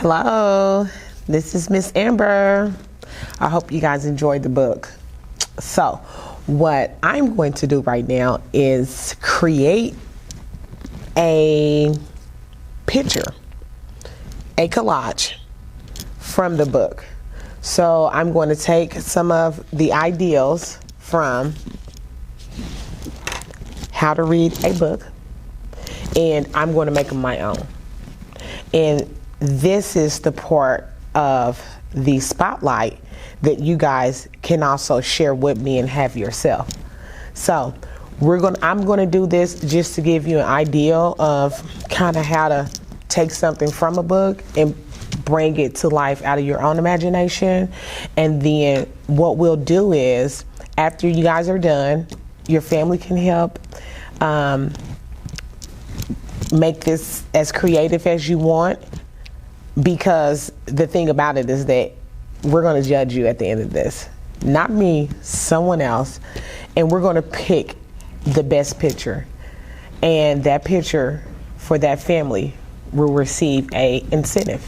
Hello, this is Miss Amber. I hope you guys enjoyed the book. So, what I'm going to do right now is create a picture, a collage from the book. So, I'm going to take some of the ideals from how to read a book, and I'm going to make them my own. And this is the part of the spotlight that you guys can also share with me and have yourself. So I'm going to do this just to give you an idea of kind of how to take something from a book and bring it to life out of your own imagination. And then what we'll do is, after you guys are done, your family can help make this as creative as you want, because the thing about it is that we're going to judge you at the end of this. Not me, someone else. And we're going to pick the best picture. And that picture for that family will receive an incentive.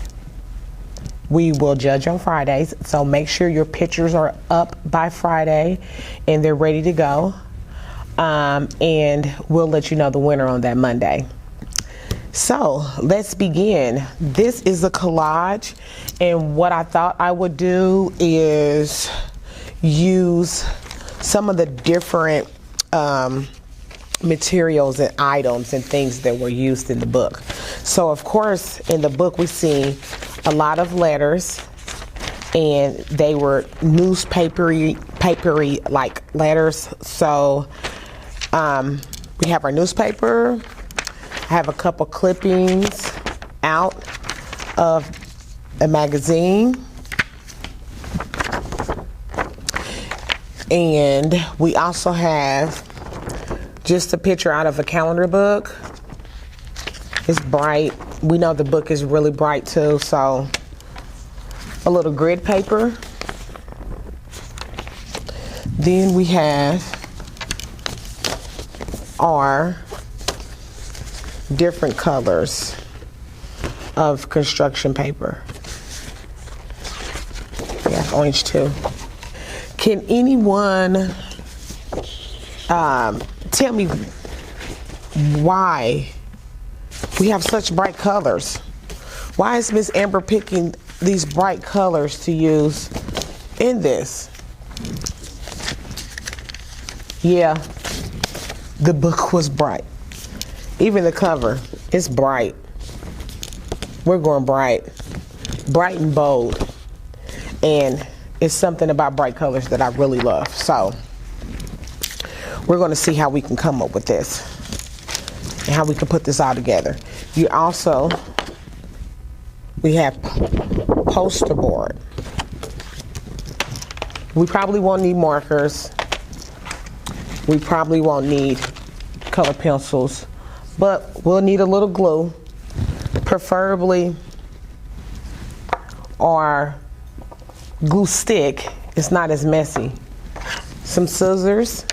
We will judge on Fridays, so make sure your pictures are up by Friday and they're ready to go. And we'll let you know the winner on that Monday. So let's begin. This is a collage, and what I thought I would do is use some of the different materials and items and things that were used in the book. So of course in the book we see a lot of letters, and they were papery like letters. So we have our newspaper. I have a couple clippings out of a magazine. And we also have just a picture out of a calendar book. It's bright. We know the book is really bright too, so a little grid paper. Then we have our different colors of construction paper. Yeah, orange too. Can anyone tell me why we have such bright colors? Why is Miss Amber picking these bright colors to use in this? Yeah, the book was bright. Even the cover, it's bright. We're going bright and bold. And it's something about bright colors that I really love. So we're going to see how we can come up with this and how we can put this all together. We have poster board. We probably won't need markers. We probably won't need color pencils. But we'll need a little glue, preferably, or glue stick. It's not as messy. Some scissors,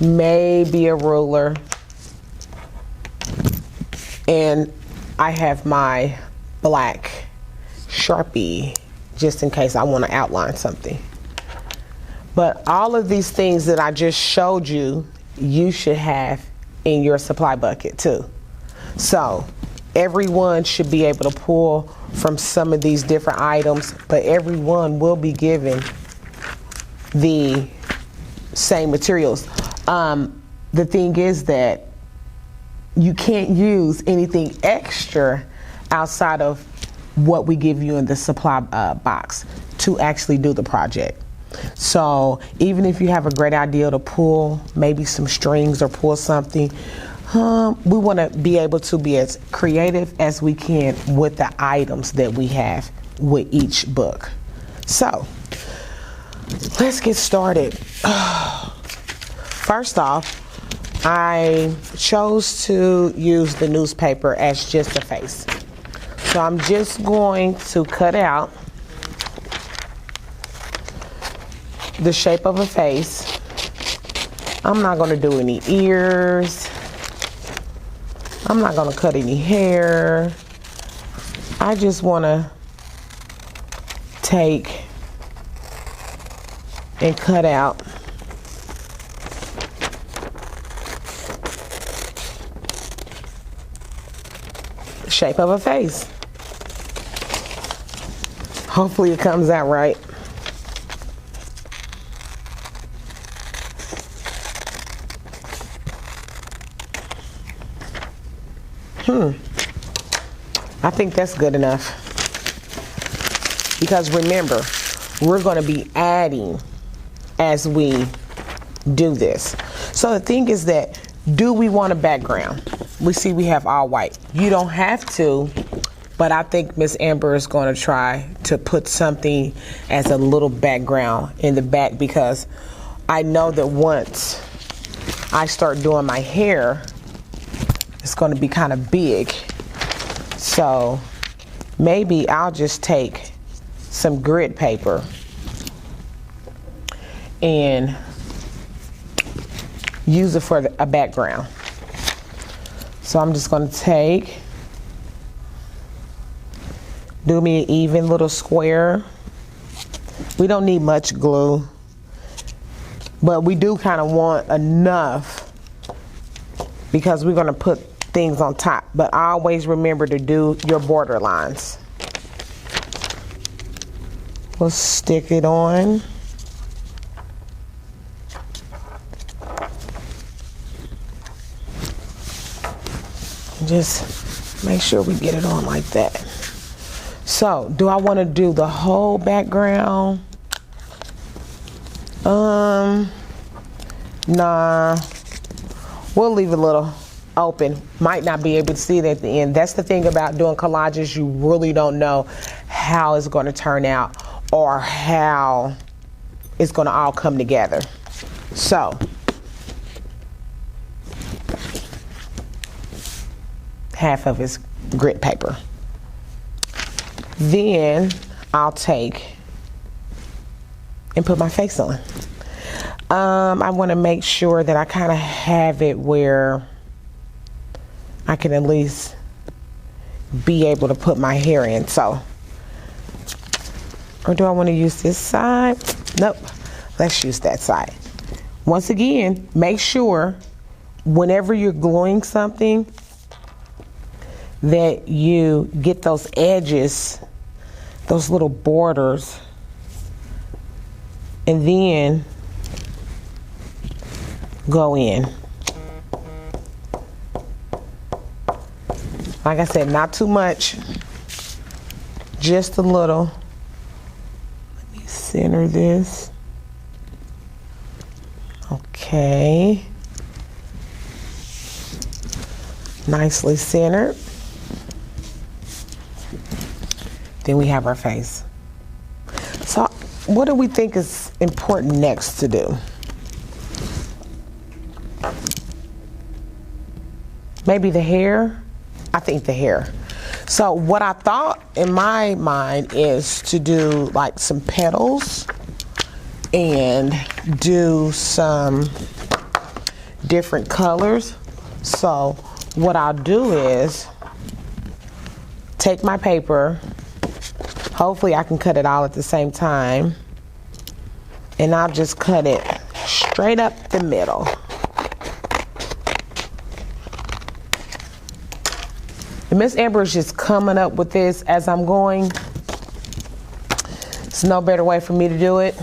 maybe a ruler, and I have my black Sharpie just in case I want to outline something. But all of these things that I just showed you, you should have in your supply bucket too. So everyone should be able to pull from some of these different items, but everyone will be given the same materials. The thing is that you can't use anything extra outside of what we give you in the supply box to actually do the project. So even if you have a great idea to pull maybe some strings or pull something, we want to be able to be as creative as we can with the items that we have with each book. So let's get started. First off, I chose to use the newspaper as just a face. So I'm just going to cut out the shape of a face. I'm not going to do any ears. I'm not going to cut any hair. I just want to take and cut out the shape of a face. Hopefully it comes out right. I think that's good enough. Because remember, we're going to be adding as we do this. So the thing is that, do we want a background? We see we have all white. You don't have to, but I think Miss Amber is going to try to put something as a little background in the back, because I know that once I start doing my hair, it's going to be kind of big. So maybe I'll just take some grid paper and use it for a background. So I'm just going to do me an even little square. We don't need much glue, but we do kind of want enough because we're going to put things on top. But always remember to do your border lines. We'll stick it on. Just make sure we get it on like that. So, do I want to do the whole background? Nah. We'll leave a little open. Might not be able to see it at the end. That's the thing about doing collages. You really don't know how it's going to turn out or how it's going to all come together. So, half of his grit paper. Then I'll take and put my face on. I want to make sure that I kind of have it where I can at least be able to put my hair in. So, or do I want to use this side? Nope. Let's use that side. Once again, make sure whenever you're gluing something that you get those edges, those little borders, and then go in. Like I said, not too much, just a little. Let me center this. Okay. Nicely centered. Then we have our face. So what do we think is important next to do? Maybe the hair? I think the hair. So what I thought in my mind is to do like some petals and do some different colors. So what I'll do is take my paper. Hopefully I can cut it all at the same time. And I'll just cut it straight up the middle. And Miss Amber is just coming up with this as I'm going. There's no better way for me to do it.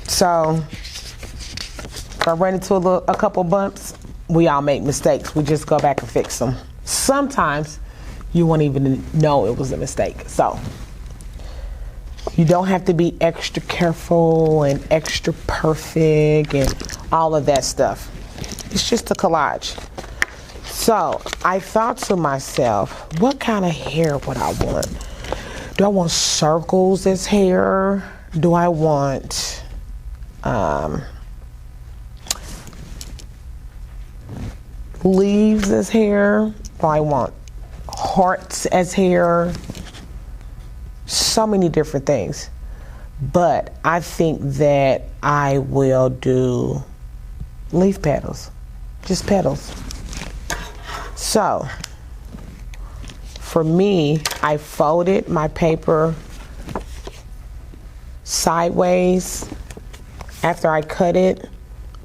So if I run into a couple bumps, we all make mistakes. We just go back and fix them. Sometimes you won't even know it was a mistake. So you don't have to be extra careful and extra perfect and all of that stuff. It's just a collage. So I thought to myself, what kind of hair would I want? Do I want circles as hair? Do I want leaves as hair? Do I want hearts as hair? So many different things. But I think that I will do leaf petals. Just petals. So for me, I folded my paper sideways after I cut it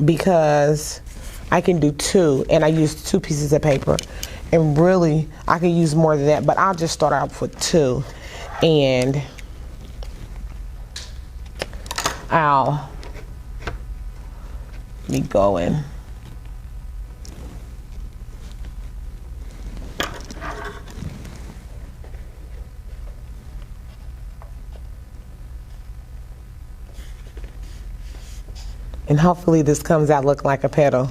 because I can do two, and I used 2 pieces of paper, and really I can use more than that, but I'll just start out with 2, and I'll be going. And hopefully this comes out looking like a petal.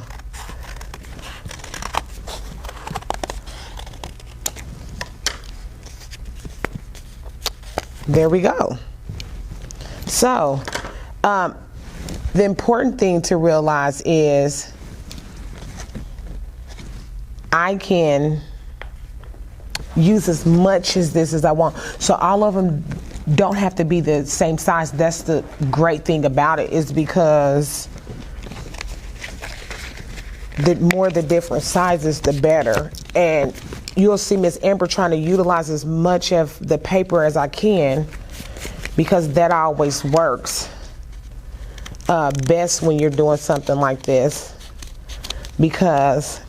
There we go. So, the important thing to realize is I can use as much as this as I want. So all of them don't have to be the same size. That's the great thing about it, is because the more the different sizes, the better. And you'll see Miss Amber trying to utilize as much of the paper as I can, because that always works best when you're doing something like this, because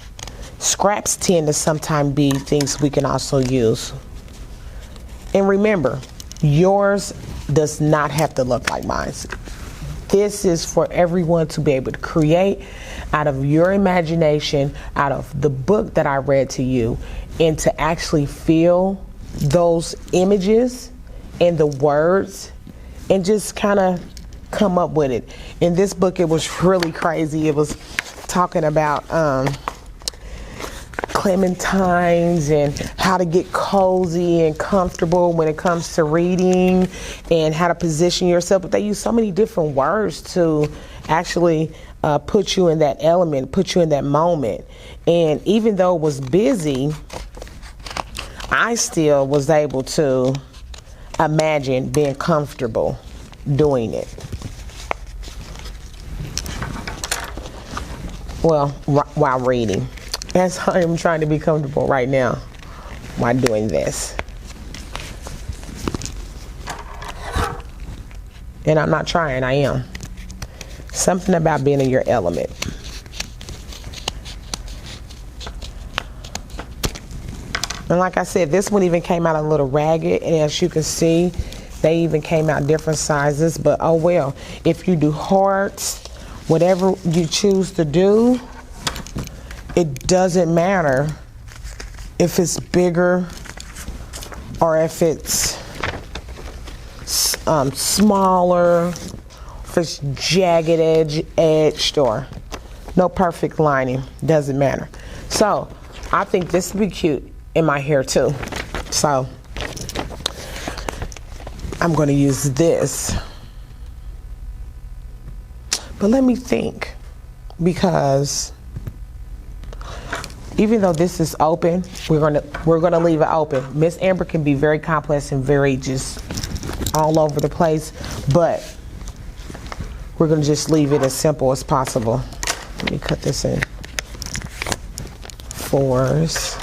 scraps tend to sometimes be things we can also use. And remember, yours does not have to look like mine. This is for everyone to be able to create out of your imagination, out of the book that I read to you, and to actually feel those images and the words and just kind of come up with it. In this book, it was really crazy. It was talking about clementines and how to get cozy and comfortable when it comes to reading and how to position yourself. But they use so many different words to actually put you in that element, put you in that moment. And even though it was busy, I still was able to imagine being comfortable doing it. Well, while reading. As I am trying to be comfortable right now while doing this. And I'm not trying, I am. Something about being in your element. And like I said, this one even came out a little ragged, and as you can see, they even came out different sizes, but oh well. If you do hearts, whatever you choose to do, it doesn't matter if it's bigger or if it's smaller, if it's jagged edged, or no perfect lining, doesn't matter. So I think this would be cute in my hair too. So I'm going to use this. But let me think, because even though this is open, we're gonna leave it open. Miss Amber can be very complex and very just all over the place, but we're gonna just leave it as simple as possible. Let me cut this in 4s.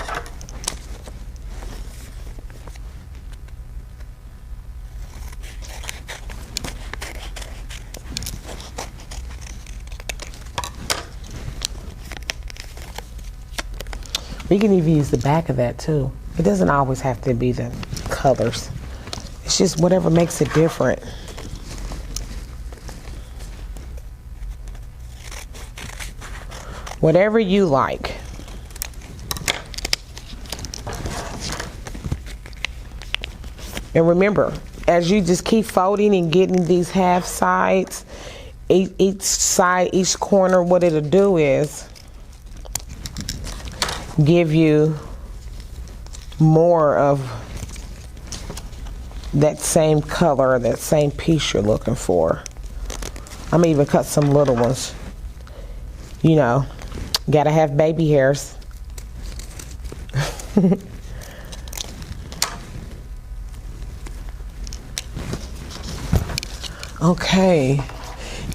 We can even use the back of that too. It doesn't always have to be the colors. It's just whatever makes it different. Whatever you like. And remember, as you just keep folding and getting these half sides, each side, each corner, what it'll do is give you more of that same color, that same piece you're looking for. I'm gonna even cut some little ones. You know, gotta have baby hairs. Okay,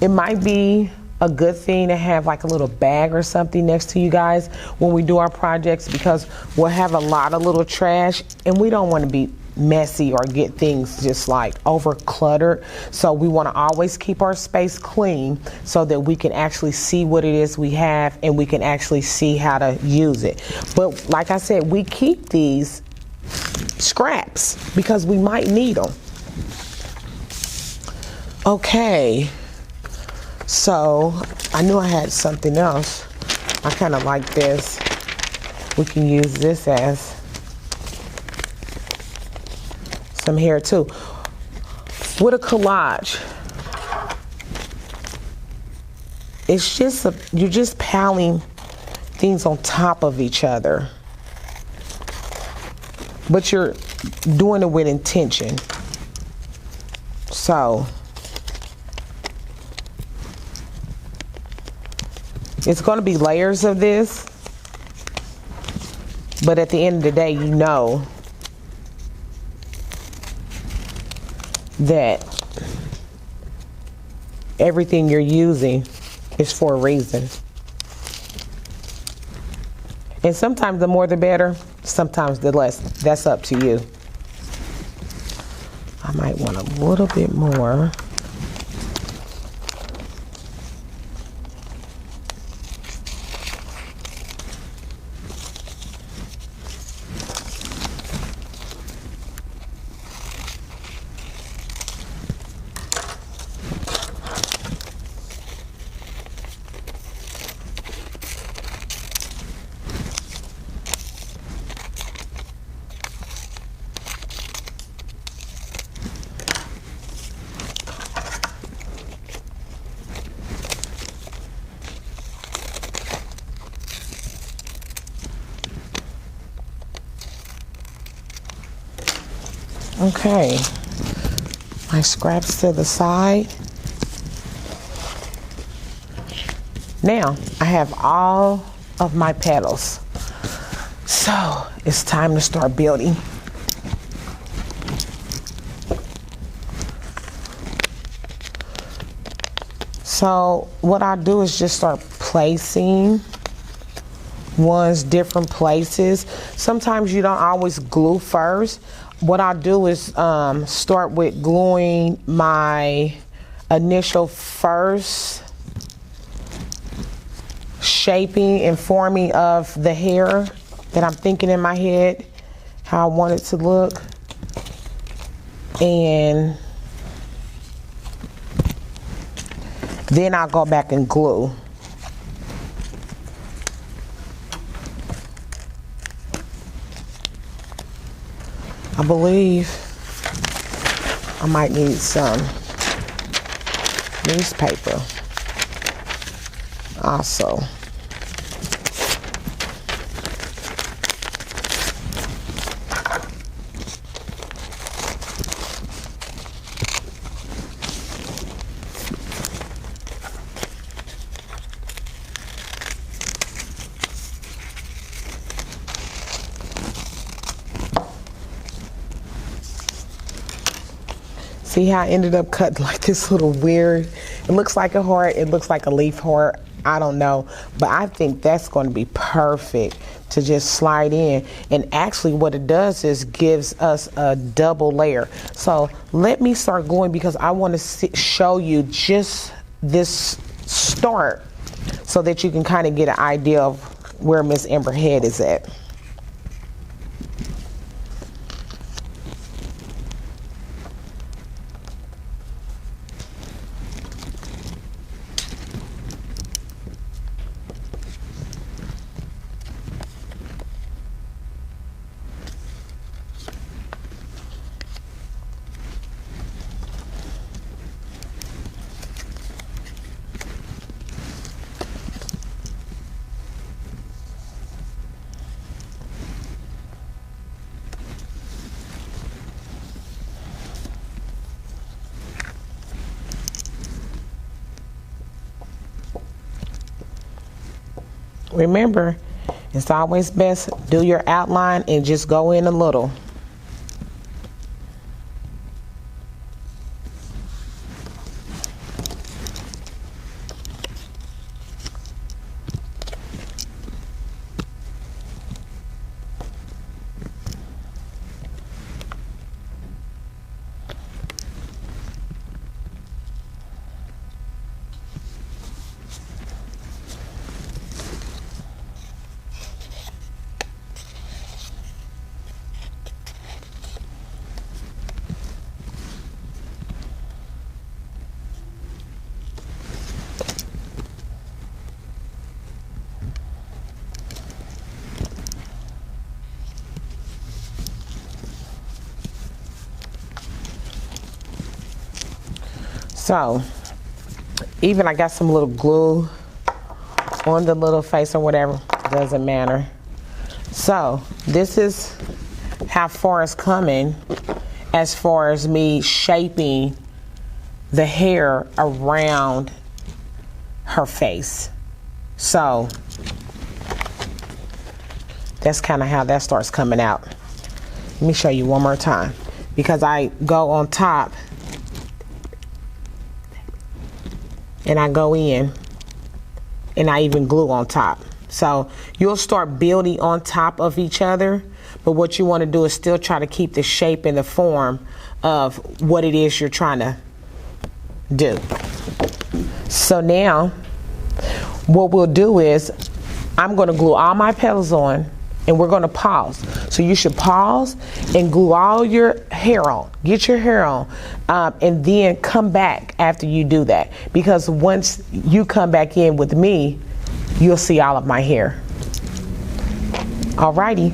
it might be a good thing to have like a little bag or something next to you guys when we do our projects, because we'll have a lot of little trash and we don't want to be messy or get things just like over cluttered. So we want to always keep our space clean so that we can actually see what it is we have and we can actually see how to use it. But like I said, we keep these scraps because we might need them. Okay, so I knew I had something else. I kind of like this. We can use this as some hair too. With a collage, it's just you're just piling things on top of each other, but you're doing it with intention. So it's going to be layers of this, but at the end of the day, you know that everything you're using is for a reason. And sometimes the more the better, sometimes the less. That's up to you. I might want a little bit more. Okay, my scraps to the side. Now I have all of my petals. So it's time to start building. So what I do is just start placing ones different places. Sometimes you don't always glue first. What I'll do is start with gluing my initial first shaping and forming of the hair that I'm thinking in my head, how I want it to look. And then I'll go back and glue. I believe I might need some newspaper also. See how I ended up cut like this little weird, it looks like a heart, it looks like a leaf heart, I don't know. But I think that's going to be perfect to just slide in. And actually what it does is gives us a double layer. So let me start going because I want to show you just this start so that you can kind of get an idea of where Miss Ember head is at. Remember, it's always best do your outline and just go in a little. So, even I got some little glue on the little face or whatever, doesn't matter. So, this is how far it's coming as far as me shaping the hair around her face. So, that's kind of how that starts coming out. Let me show you one more time, because I go on top and I go in and I even glue on top. So you'll start building on top of each other, but what you want to do is still try to keep the shape and the form of what it is you're trying to do. So now what we'll do is I'm going to glue all my petals on, and we're going to pause. So you should pause and glue all your hair on. Get your hair on, and then come back after you do that. Because once you come back in with me, you'll see all of my hair. Alrighty.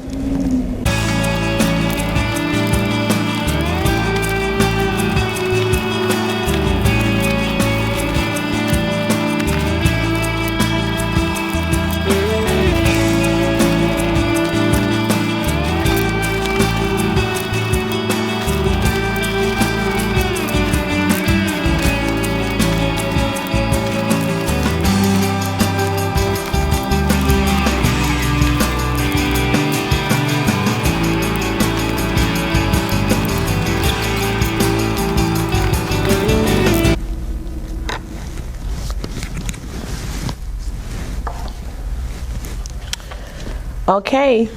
Okay,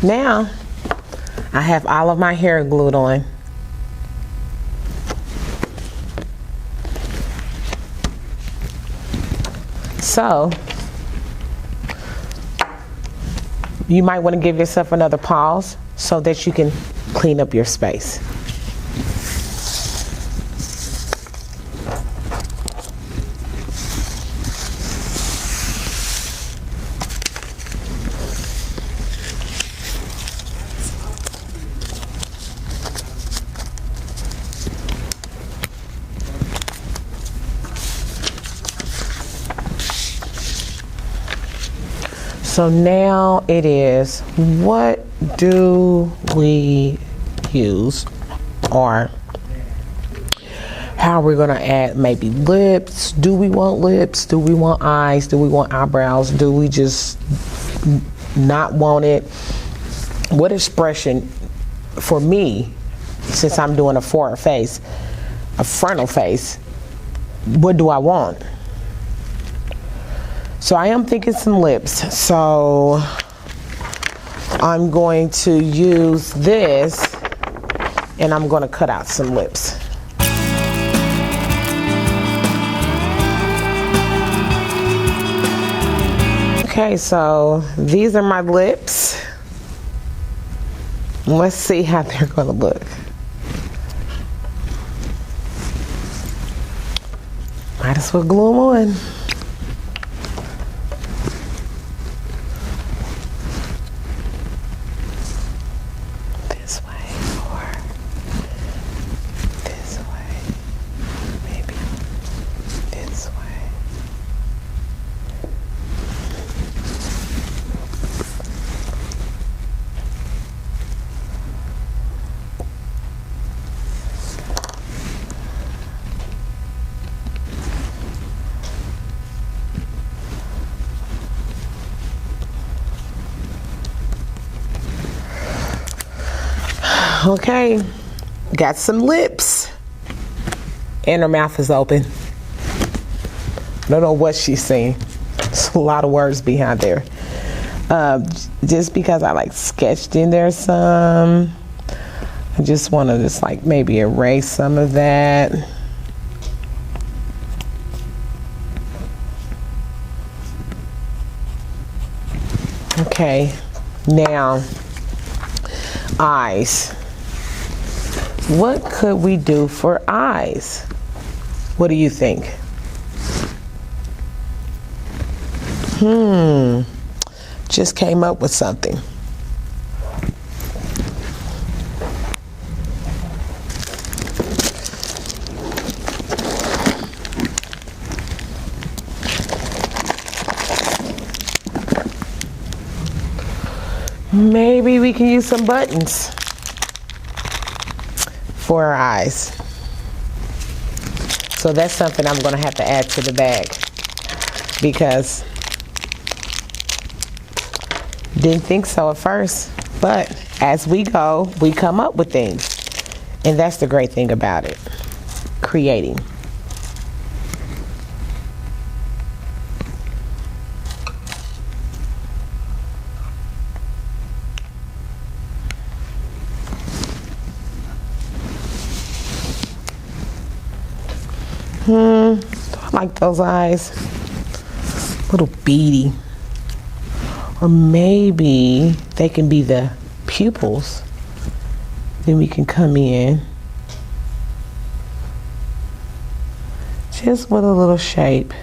now I have all of my hair glued on. So you might want to give yourself another pause so that you can clean up your space. So now it is, what do we use, or how are we gonna add maybe lips? Do we want lips? Do we want eyes? Do we want eyebrows? Do we just not want it? What expression, for me, since I'm doing a forward face, a frontal face, what do I want? So I am thinking some lips. So I'm going to use this, and I'm going to cut out some lips. Okay, so these are my lips. Let's see how they're going to look. Might as well glue them on. Okay, got some lips, and her mouth is open. Don't know what she's saying. There's a lot of words behind there. Just because I like sketched in there some, I just want to just like maybe erase some of that. Okay, now eyes. What could we do for eyes? What do you think? Just came up with something. Maybe we can use some buttons for our eyes. So that's something I'm going to have to add to the bag, because didn't think so at first, but as we go, we come up with things. And that's the great thing about it, creating. I like those eyes, a little beady. Or maybe they can be the pupils. Then we can come in just with a little shape.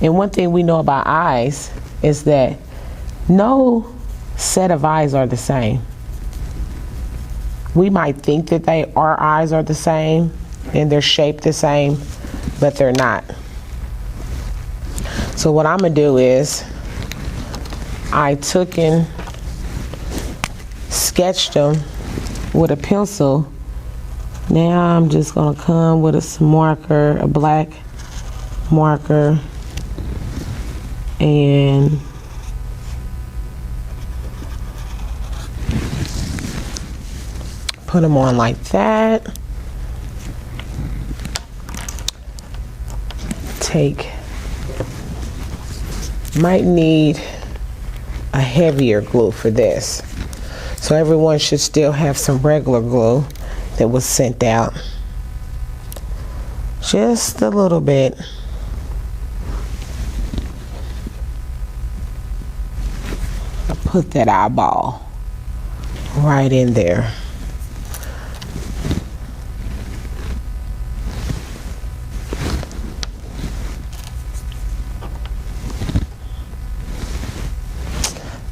And one thing we know about eyes is that no set of eyes are the same. We might think that our eyes are the same and they're shaped the same, but they're not. So what I'm gonna do is, I took and sketched them with a pencil. Now I'm just gonna come with a marker, a black marker, and put them on like that. Might need a heavier glue for this. So everyone should still have some regular glue that was sent out. Just a little bit. I'll put that eyeball right in there.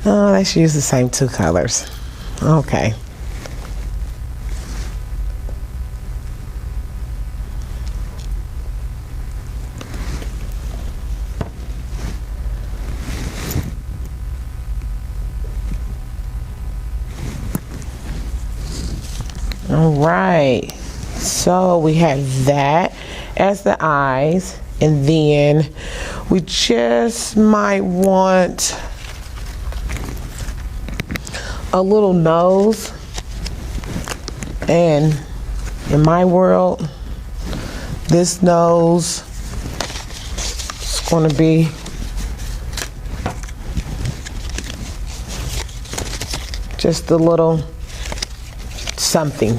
Oh, let's use the same two colors. Okay. All right. So we have that as the eyes, and then we just might want a little nose. And in my world, this nose is going to be just a little something.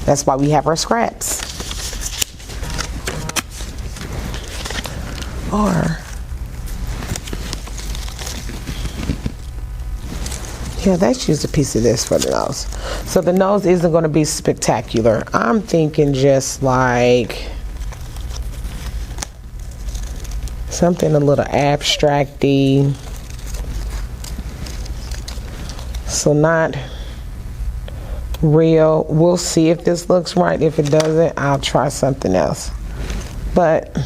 That's why we have our scraps. Or yeah, let's use a piece of this for the nose. So the nose isn't going to be spectacular. I'm thinking just like something a little abstract-y. So not real. We'll see if this looks right. If it doesn't, I'll try something else. But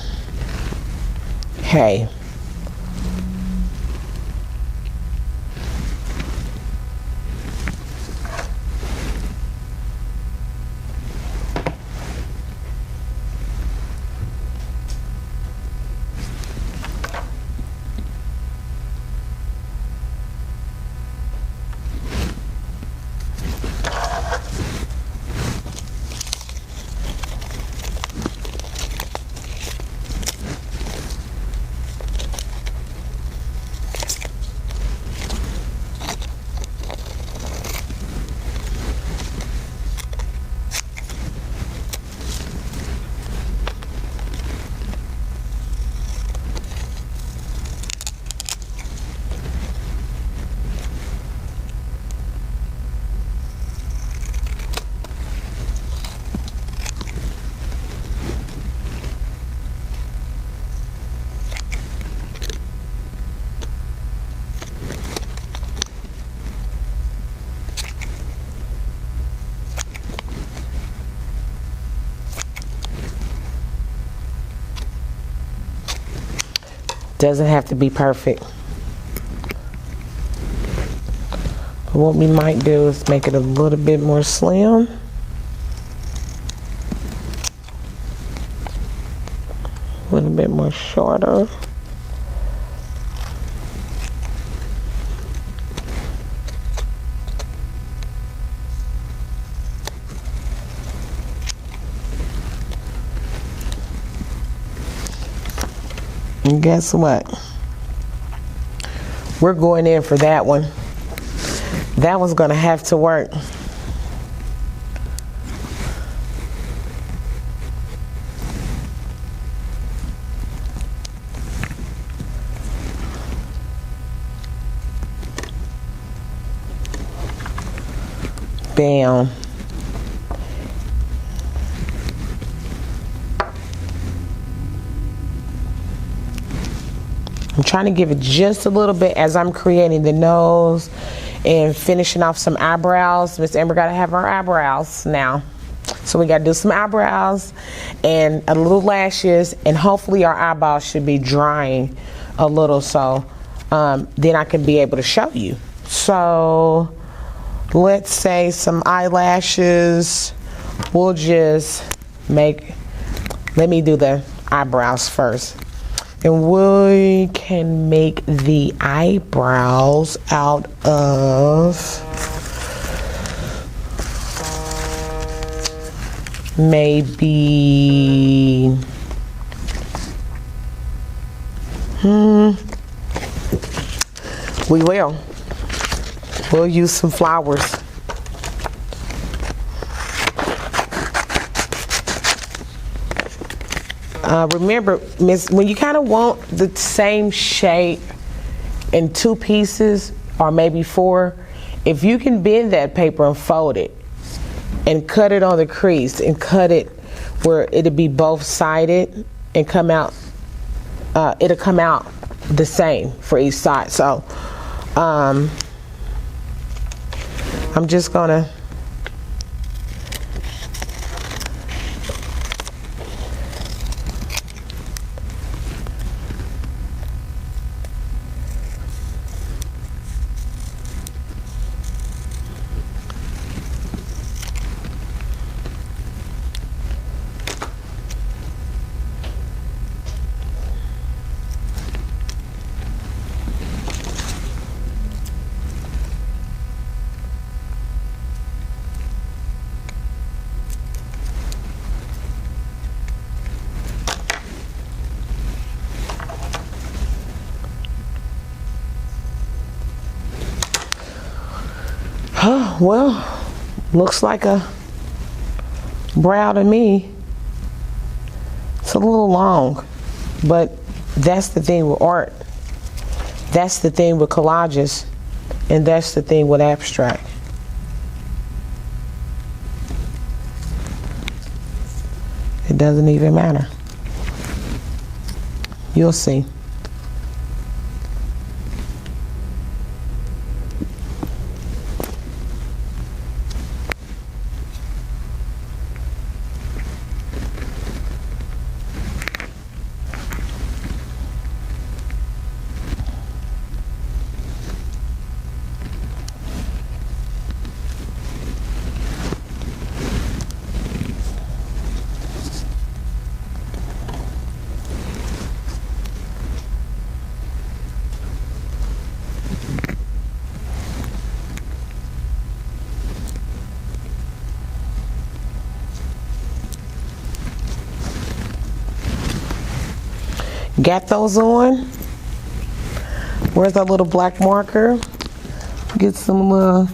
hey. Doesn't have to be perfect. But what we might do is make it a little bit more slim. A little bit more shorter. And guess what? We're going in for that one. That one's gonna have to work. Bam. I'm trying to give it just a little bit as I'm creating the nose and finishing off some eyebrows. Miss Amber gotta have her eyebrows now. So we gotta do some eyebrows and a little lashes, and hopefully our eyeballs should be drying a little, so then I can be able to show you. So let's say some eyelashes. We'll just make, let me do the eyebrows first. And we can make the eyebrows out of maybe we'll use some flowers. Remember, when you kind of want the same shape in 2 pieces or maybe 4, if you can bend that paper and fold it and cut it on the crease and cut it where it'll be both sided and come out, it'll come out the same for each side. So I'm just gonna well, looks like a brow to me. It's a little long, but that's the thing with art. That's the thing with collages, and that's the thing with abstract. It doesn't even matter. You'll see. Got those on. Where's our little black marker? Get some little,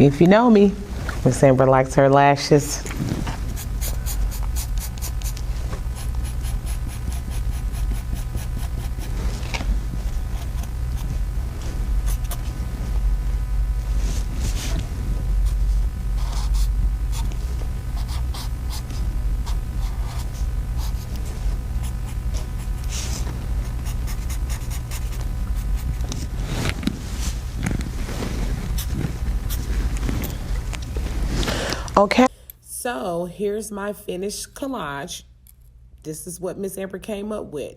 if you know me, Miss Amber likes her lashes. Okay, so here's my finished collage. This is what Miss Amber came up with.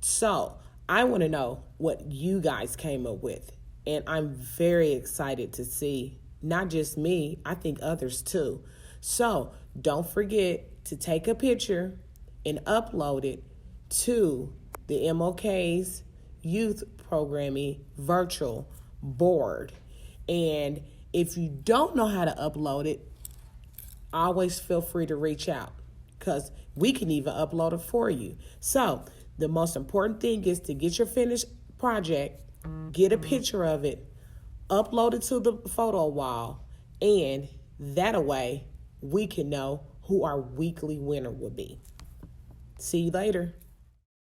So I want to know what you guys came up with. And I'm very excited to see, not just me, I think others too. So don't forget to take a picture and upload it to the MOK's Youth Programming Virtual Board. And if you don't know how to upload it, always feel free to reach out, because we can even upload it for you. So the most important thing is to get your finished project, get a picture of it, upload it to the photo wall, and that way we can know who our weekly winner will be. See you later.